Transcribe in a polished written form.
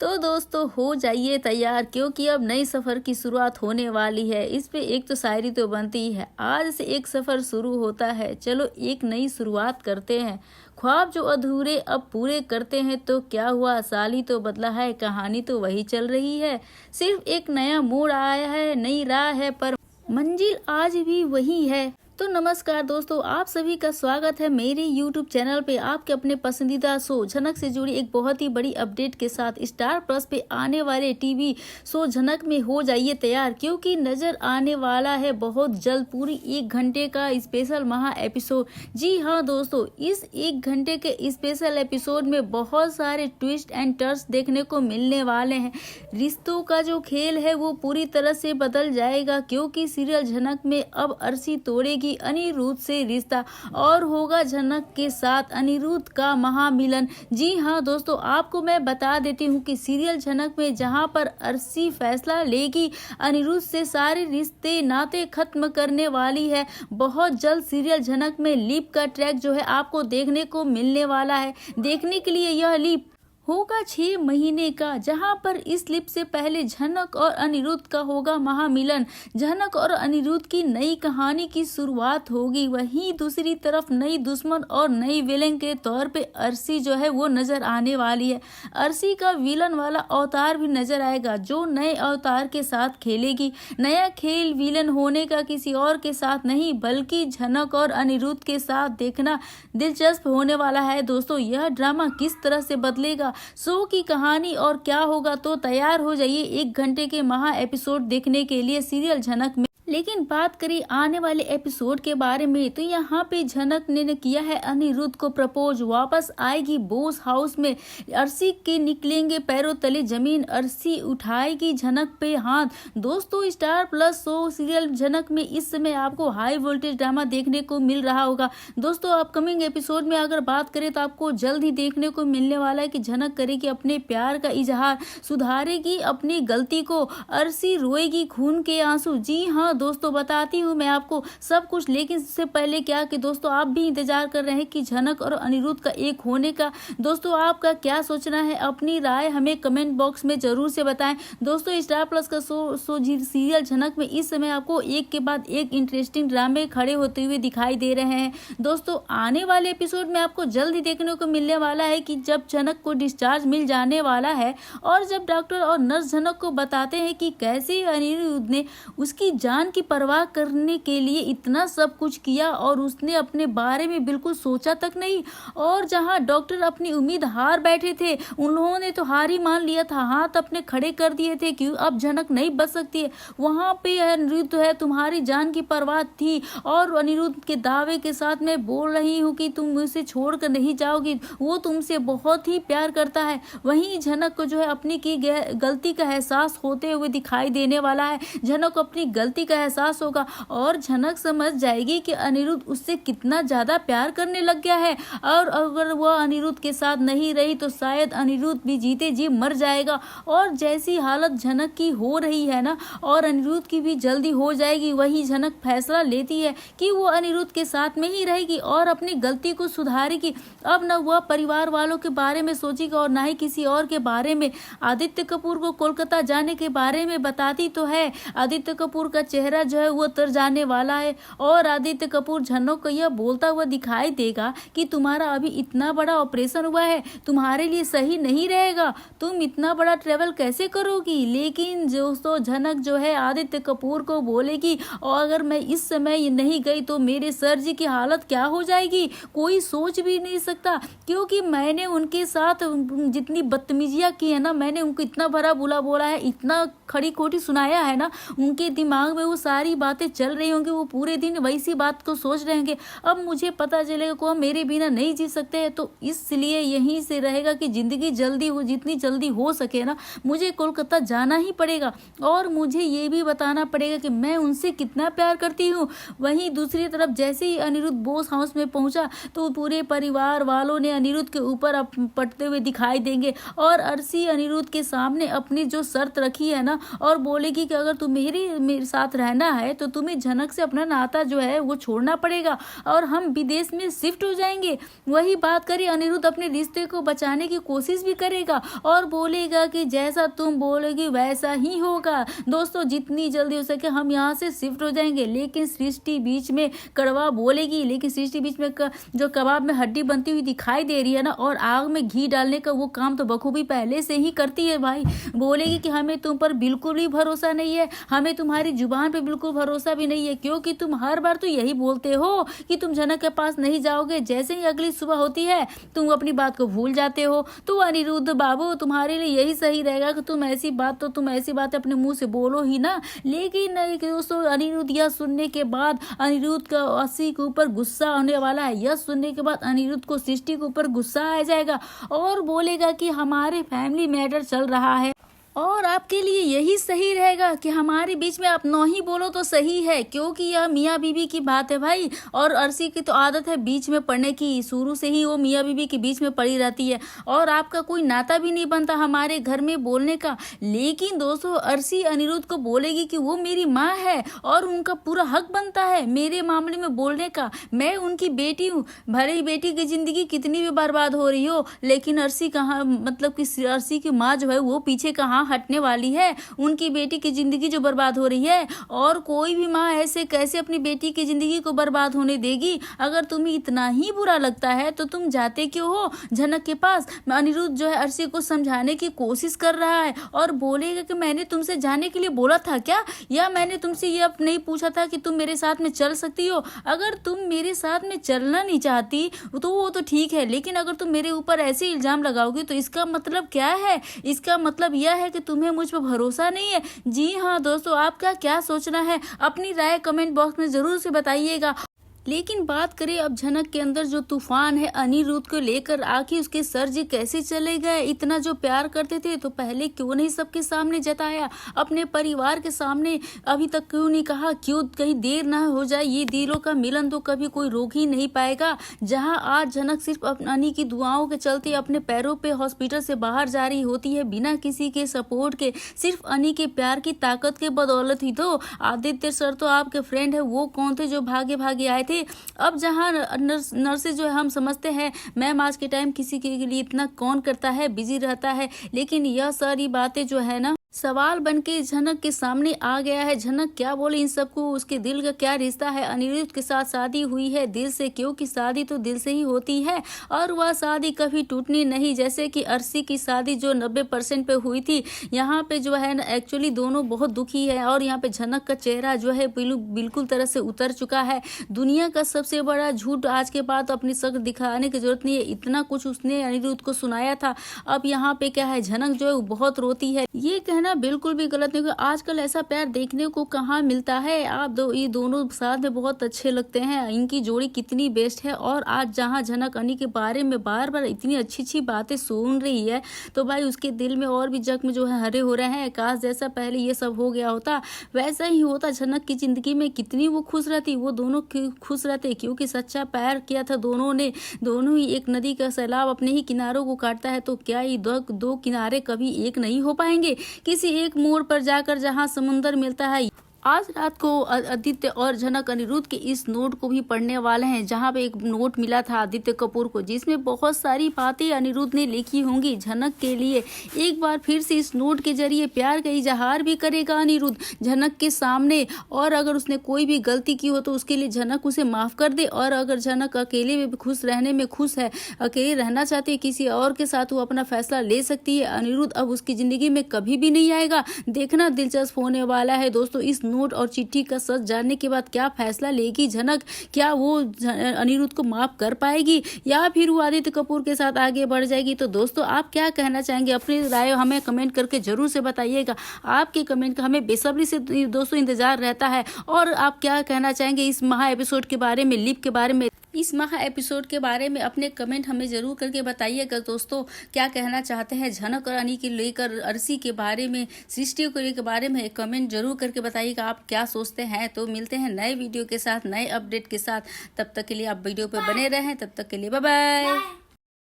तो दोस्तों हो जाइए तैयार क्योंकि अब नई सफ़र की शुरुआत होने वाली है। इस पे एक तो शायरी तो बनती ही है। आज से एक सफ़र शुरू होता है, चलो एक नई शुरुआत करते हैं। ख्वाब जो अधूरे अब पूरे करते हैं। तो क्या हुआ, साल ही तो बदला है, कहानी तो वही चल रही है। सिर्फ एक नया मोड़ आया है, नई राह है, पर मंजिल आज भी वही है। तो नमस्कार दोस्तों, आप सभी का स्वागत है मेरे YouTube चैनल पे आपके अपने पसंदीदा शो झनक से जुड़ी एक बहुत ही बड़ी अपडेट के साथ। स्टार प्लस पे आने वाले टीवी शो झनक में हो जाइए तैयार क्योंकि नजर आने वाला है बहुत जल्द पूरी 1 घंटे का स्पेशल महा एपिसोड। जी हाँ दोस्तों, इस 1 घंटे के स्पेशल एपिसोड में बहुत सारे ट्विस्ट एंड टर्न्स देखने को मिलने वाले हैं। रिश्तों का जो खेल है वो पूरी तरह से बदल जाएगा क्योंकि सीरियल झनक में अब अर्शी तोड़ेगी अनिरुद्ध से रिश्ता और होगा झनक के साथ अनिरुद्ध का महामिलन। जी हाँ दोस्तों, आपको मैं बता देती हूँ कि सीरियल झनक में जहाँ पर अर्शी फैसला लेगी अनिरुद्ध से सारे रिश्ते नाते खत्म करने वाली है। बहुत जल्द सीरियल झनक में लीप का ट्रैक जो है आपको देखने को मिलने वाला है। देखने के लिए यह लीप होगा 6 महीने का, जहां पर इस लिप से पहले झनक और अनिरुद्ध का होगा महामिलन। झनक और अनिरुद्ध की नई कहानी की शुरुआत होगी। वहीं दूसरी तरफ नई दुश्मन और नई विलन के तौर पे अर्शी जो है वो नजर आने वाली है। अर्शी का विलन वाला अवतार भी नजर आएगा जो नए अवतार के साथ खेलेगी। नया खेल विलन होने का किसी और के साथ नहीं बल्कि झनक और अनिरुद्ध के साथ देखना दिलचस्प होने वाला है। दोस्तों, यह ड्रामा किस तरह से बदलेगा शो की कहानी और क्या होगा, तो तैयार हो जाइए 1 घंटे के महा एपिसोड देखने के लिए सीरियल झनक में। लेकिन बात करें आने वाले एपिसोड के बारे में तो यहाँ पे झनक ने किया है अनिरुद्ध को प्रपोज। वापस आएगी बोस हाउस में, अर्शी के निकलेंगे पैरों तले जमीन, अर्शी उठाएगी झनक पे हाथ। दोस्तों, स्टार प्लस शो सीरियल झनक में इस समय आपको हाई वोल्टेज ड्रामा देखने को मिल रहा होगा। दोस्तों, अपकमिंग एपिसोड में अगर बात करें तो आपको जल्द ही देखने को मिलने वाला है कि झनक करेगी अपने प्यार का इजहार, सुधारेगी अपनी गलती को, अर्शी रोएगी खून के आंसू। जी हाँ दोस्तों, बताती हूँ मैं आपको सब कुछ, लेकिन इससे पहले क्या कि दोस्तों आप भी इंतजार कर रहे हैं कि झनक और अनिरुद्ध का एक होने का। दोस्तों, आपका क्या सोचना है, अपनी राय हमें कमेंट बॉक्स में जरूर से बताएं। दोस्तों, स्टार प्लस का शो सीरियल झनक में इस समय आपको एक के बाद एक इंटरेस्टिंग ड्रामे खड़े होते हुए दिखाई दे रहे हैं। दोस्तों, आने वाले एपिसोड में आपको जल्द ही देखने को मिलने वाला है कि जब झनक को डिस्चार्ज मिल जाने वाला है और जब डॉक्टर और नर्स झनक को बताते हैं कि कैसे अनिरुद्ध ने उसकी जान की परवाह करने के लिए इतना सब कुछ किया और उसने अपने बारे में बिल्कुल सोचा तक नहीं। और जहां डॉक्टर अपनी उम्मीद हार बैठे थे, उन्होंने तो हार ही मान लिया था, हाथ अपने खड़े कर दिए थे कि अब झनक नहीं बच सकती है। वहां पे अनिरुद्ध है, तुम्हारी जान की परवाह थी और अनिरुद्ध के दावे के साथ मैं बोल रही हूँ कि तुम उसे छोड़कर नहीं जाओगी, वो तुमसे बहुत ही प्यार करता है। वहीं झनक को जो है अपनी की गलती का एहसास होते हुए दिखाई देने वाला है। झनक को अपनी गलती का एहसास होगा और झनक समझ जाएगी कि अनिरुद्ध उससे कितना ज्यादा प्यार करने लग गया है और अगर वह अनिरुद्ध के साथ नहीं रही तो शायद अनिरुद्ध भी जीते जी मर जाएगा। और जैसी हालत झनक की हो रही है ना, और अनिरुद्ध की भी जल्दी हो जाएगी। वही झनक फैसला लेती है कि वो अनिरुद्ध के साथ में ही रहेगी और अपनी गलती को सुधारेगी। अब न वह परिवार वालों के बारे में सोचेगी और ना ही किसी और के बारे में। आदित्य कपूर को कोलकाता जाने के बारे में बताती तो है, आदित्य कपूर का चेहरा जो है वो तर जाने वाला है और आदित्य कपूर झनक को यह बोलता हुआ दिखाई देगा कि तुम्हारा अभी इतना बड़ा ऑपरेशन हुआ है, तुम्हारे लिए सही नहीं रहेगा, तुम इतना बड़ा ट्रेवल कैसे करोगी। लेकिन दोस्तों, झनक जो है आदित्य कपूर को बोलेगी और अगर मैं इस समय नहीं गई तो मेरे सर जी की हालत क्या हो जाएगी, कोई सोच भी नहीं सकता। क्योंकि मैंने उनके साथ जितनी बदतमीजियां की है ना, मैंने उनको इतना भरा बुला बोला है, इतना खड़ी खोटी सुनाया है ना, उनके दिमाग में वो सारी बातें चल रही होंगी, वो पूरे दिन वैसी बात को सोच रहे होंगे। अब मुझे पता चलेगा कि वो मेरे बिना नहीं जी सकते हैं, तो इसलिए यहीं से रहेगा कि जिंदगी जल्दी हो, जितनी जल्दी हो सके ना मुझे कोलकाता जाना ही पड़ेगा और मुझे ये भी बताना पड़ेगा कि मैं उनसे कितना प्यार करती हूँ। वहीं दूसरी तरफ जैसे ही अनिरुद्ध बोस हाउस में पहुंचा तो पूरे परिवार वालों ने अनिरुद्ध के ऊपर पटते हुए दिखाई देंगे और अर्शी अनिरुद्ध के सामने अपनी जो शर्त रखी है ना और बोलेगी कि अगर तू मेरे साथ रहना है तो तुम्हें झनक से अपना नाता जो है वो छोड़ना पड़ेगा और हम विदेश में शिफ्ट हो जाएंगे। वही बात करी, अनिरुद्ध अपने रिश्ते को बचाने की कोशिश भी करेगा और बोलेगा कि जैसा तुम बोलोगी वैसा ही होगा। दोस्तों जितनी जल्दी हो सके हम यहाँ से शिफ्ट हो जाएंगे। लेकिन सृष्टि बीच में कड़वा बोलेगी, लेकिन सृष्टि बीच में जो कबाब में हड्डी बनती हुई दिखाई दे रही है ना, और आग में घी डालने का वो काम तो बखूबी पहले से ही करती है भाई। बोलेगी कि हमें तुम पर बिल्कुल भी भरोसा नहीं है, हमें तुम्हारी जुबान पे बिल्कुल भरोसा भी नहीं है, क्योंकि तुम हर बार तो यही बोलते हो कि तुम झनक के पास नहीं जाओगे। जैसे ही अगली सुबह होती है तुम अपनी बात को भूल जाते हो। तो अनिरुद्ध बाबू तुम्हारे लिए यही सही रहेगा कि तुम ऐसी बात अपने मुंह से बोलो ही ना। लेकिन दोस्तों अनिरुद्ध यह सुनने के बाद अनिरुद्ध का अर्शी के ऊपर गुस्सा होने वाला है। यह सुनने के बाद अनिरुद्ध को सृष्टि के ऊपर गुस्सा आ जाएगा और बोलेगा कि हमारे फैमिली मैटर चल रहा है और आपके लिए यही सही रहेगा कि हमारे बीच में आप न ही बोलो तो सही है, क्योंकि यह मियाँ बीबी की बात है भाई। और अर्शी की तो आदत है बीच में पड़ने की, शुरू से ही वो मियाँ बीबी के बीच में पड़ी रहती है और आपका कोई नाता भी नहीं बनता हमारे घर में बोलने का। लेकिन दोस्तों अर्शी अनिरुद्ध को बोलेगी कि वो मेरी माँ है और उनका पूरा हक बनता है मेरे मामले में बोलने का। मैं उनकी बेटी हूँ, भले ही बेटी की जिंदगी कितनी भी बर्बाद हो रही हो, लेकिन अर्शी कहाँ, मतलब कि अर्शी की माँ जो है वो पीछे कहाँ हटने वाली है। उनकी बेटी की जिंदगी जो बर्बाद हो रही है, और कोई भी माँ ऐसे कैसे अपनी बेटी की जिंदगी को बर्बाद होने देगी। अगर तुम्हें इतना ही बुरा लगता है तो तुम जाते क्यों हो झनक के पास। अनिरुद्ध जो है अर्शी को समझाने की कोशिश कर रहा है और बोलेगा कि मैंने तुमसे जाने के लिए बोला था क्या, या मैंने तुमसे ये नहीं पूछा था कि तुम मेरे साथ में चल सकती हो। अगर तुम मेरे साथ में चलना नहीं चाहती तो वो तो ठीक है, लेकिन अगर तुम मेरे ऊपर ऐसे इल्जाम लगाओगी तो इसका मतलब क्या है, इसका मतलब यह है कि तुम्हें मुझ पर भरोसा नहीं है। जी हाँ दोस्तों, आपका क्या सोचना है अपनी राय कमेंट बॉक्स में जरूर से बताइएगा। लेकिन बात करें अब झनक के अंदर जो तूफान है अनिरुद्ध को लेकर, आखिर उसके सर जी कैसे चले गए। इतना जो प्यार करते थे तो पहले क्यों नहीं सबके सामने जताया, अपने परिवार के सामने अभी तक क्यों नहीं कहा, क्यों कहीं देर ना हो जाए, ये दिलों का मिलन तो कभी कोई रोक ही नहीं पाएगा। जहां आज झनक सिर्फ अनी की दुआओं के चलते अपने पैरों पे हॉस्पिटल से बाहर जा रही होती है बिना किसी के सपोर्ट के, सिर्फ अनी के प्यार की ताकत के बदौलत ही। तो आदित्य सर तो आपके फ्रेंड है, वो कौन थे जो भागे भागे आए थे। अब जहां नर्सेज जो है हम समझते हैं मैम आज के टाइम किसी के लिए इतना कौन करता है, बिजी रहता है, लेकिन यह सारी बातें जो है ना सवाल बन के झनक के सामने आ गया है। झनक क्या बोले इन सबको, उसके दिल का क्या रिश्ता है। अनिरुद्ध के साथ शादी हुई है दिल से, क्योंकि शादी तो दिल से ही होती है और वह शादी कभी टूटनी नहीं। जैसे कि अर्शी की शादी जो 90% पे हुई थी, यहाँ पे जो है ना एक्चुअली दोनों बहुत दुखी है और यहाँ पे झनक का चेहरा जो है बिल्कुल तरह से उतर चुका है। दुनिया का सबसे बड़ा झूठ आज के बाद अपनी शक्ल दिखाने की जरूरत नहीं है, इतना कुछ उसने अनिरुद्ध को सुनाया था। अब यहाँ पे क्या है, झनक जो है वो बहुत रोती है। ये कहना बिल्कुल भी गलत नहीं, आजकल ऐसा प्यार देखने को कहाँ मिलता है। आप ये दोनों साथ में बहुत अच्छे लगते हैं, इनकी जोड़ी कितनी बेस्ट है। और आज जहाँ झनक अनी के बारे में बार बार इतनी अच्छी बातें सुन रही है तो भाई उसके दिल में और भी जख्म जो है हरे हो रहे हैं। काश जैसा पहले ये सब हो गया होता वैसा ही होता, झनक की जिंदगी में कितनी वो खुश रहती, वो दोनों खुश रहते, क्योंकि सच्चा प्यार किया था दोनों ने। दोनों ही एक नदी का सैलाब अपने ही किनारों को काटता है, तो क्या ये दो किनारे कभी एक नहीं हो पाएंगे। किसी एक मोड़ पर जाकर जहां समुंदर मिलता है। आज रात को आदित्य और झनक अनिरुद्ध के इस नोट को भी पढ़ने वाले हैं, जहां पे एक नोट मिला था आदित्य कपूर को, जिसमें बहुत सारी बातें अनिरुद्ध ने लिखी होंगी झनक के लिए। एक बार फिर से इस नोट के जरिए प्यार का इजहार भी करेगा अनिरुद्ध झनक के सामने, और अगर उसने कोई भी गलती की हो तो उसके लिए झनक उसे माफ कर दे। और अगर झनक अकेले में खुश रहने में खुश है, अकेले रहना चाहती है, किसी और के साथ वो अपना फैसला ले सकती है। अनिरुद्ध अब उसकी जिंदगी में कभी भी नहीं आएगा। देखना दिलचस्प होने वाला है दोस्तों इस नोट और चिट्ठी का सच जानने के बाद क्या फैसला लेगी झनक। क्या वो अनिरुद्ध को माफ कर पाएगी या फिर वो आदित्य कपूर के साथ आगे बढ़ जाएगी। तो दोस्तों आप क्या कहना चाहेंगे, अपनी राय हमें कमेंट करके जरूर से बताइएगा। आपके कमेंट का हमें बेसब्री से दोस्तों इंतजार रहता है। और आप क्या कहना चाहेंगे इस महा एपिसोड के बारे में, लिप के बारे में, इस महा एपिसोड के बारे में अपने कमेंट हमें जरूर करके बताइएगा। दोस्तों क्या कहना चाहते हैं झनक और अनी के लेकर, अर्शी के बारे में, सृष्टि के बारे में कमेंट जरूर करके बताइएगा आप क्या सोचते हैं। तो मिलते हैं नए वीडियो के साथ, नए अपडेट के साथ। तब तक के लिए आप वीडियो पे बने रहें। तब तक के लिए बाय बाय।